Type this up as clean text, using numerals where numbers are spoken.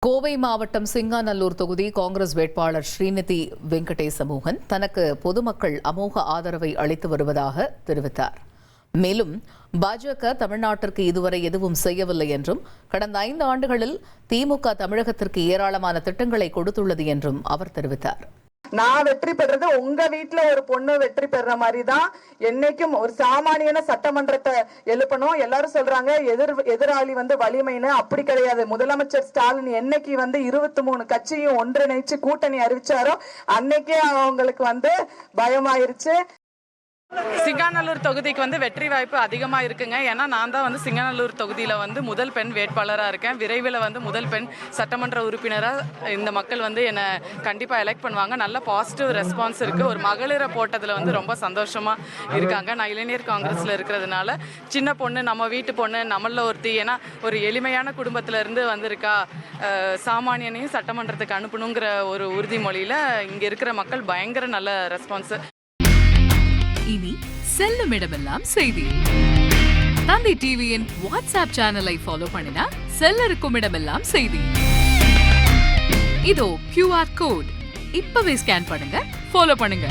கோவை மாவட்டம் சிங்காநல்லூர் தொகுதி காங்கிரஸ் வேட்பாளர் ஸ்ரீநிதி வெங்கடேசமோகன் தனக்கு பொதுமக்கள் அமோக ஆதரவை அளித்து வருவதாக தெரிவித்தார். மேலும் பாஜக தமிழ்நாட்டிற்கு இதுவரை எதுவும் செய்யவில்லை என்றும் கடந்த 5 ஆண்டுகளில் திமுக தமிழகத்திற்கு ஏராளமான திட்டங்களை கொடுத்துள்ளது என்றும் அவர் தெரிவித்தார். நான் வெற்றி பெறது உங்க வீட்டுல ஒரு பொண்ணு வெற்றி பெற மாதிரி தான் என்னைக்கும் ஒரு சாமானியன சட்டமன்றத்தை எழுப்பணும். எல்லாரும் சொல்றாங்க எதிராளி வலிமைன்னு. அப்படி கிடையாது. முதலமைச்சர் ஸ்டாலின் என்னைக்கு 23 கட்சியும் ஒன்றிணைச்சு கூட்டணி அறிவிச்சாரோ அன்னைக்கே அவங்களுக்கு பயமாயிருச்சு. சிங்காநல்லூர் தொகுதிக்கு வெற்றி வாய்ப்பு அதிகமா இருக்குங்க. ஏன்னா நான் தான் சிங்காநல்லூர் தொகுதியில முதல் பெண் வேட்பாளராக இருக்கேன். விரைவில் முதல் பெண் சட்டமன்ற உறுப்பினராக இந்த மக்கள் என்னை கண்டிப்பா எலெக்ட் பண்ணுவாங்க. நல்ல பாசிட்டிவ் ரெஸ்பான்ஸ் இருக்கு. ஒரு மகளிரை போட்டதுல ரொம்ப சந்தோஷமா இருக்காங்க. நான் இளைஞர் காங்கிரஸ்ல இருக்கிறதுனால சின்ன பொண்ணு, நம்ம வீட்டு பொண்ணு, நம்மள ஒருத்தி, ஏன்னா ஒரு எளிமையான குடும்பத்துல இருந்து வந்திருக்கா, சாமானியனையும் சட்டமன்றத்துக்கு அனுப்பணுங்கிற ஒரு உறுதிமொழியில இங்க இருக்கிற மக்கள் பயங்கர நல்ல ரெஸ்பான்ஸ். இனி செல்லும் இடமெல்லாம் செய்தி. தந்தி டிவியின் வாட்ஸ்அப் சேனலை ஃபாலோ பண்ணினா செல்ல இருக்கும் இடமெல்லாம் செய்தி. இதோ QR கோட் இப்பவே ஸ்கேன் பண்ணுங்க, ஃபாலோ பண்ணுங்க.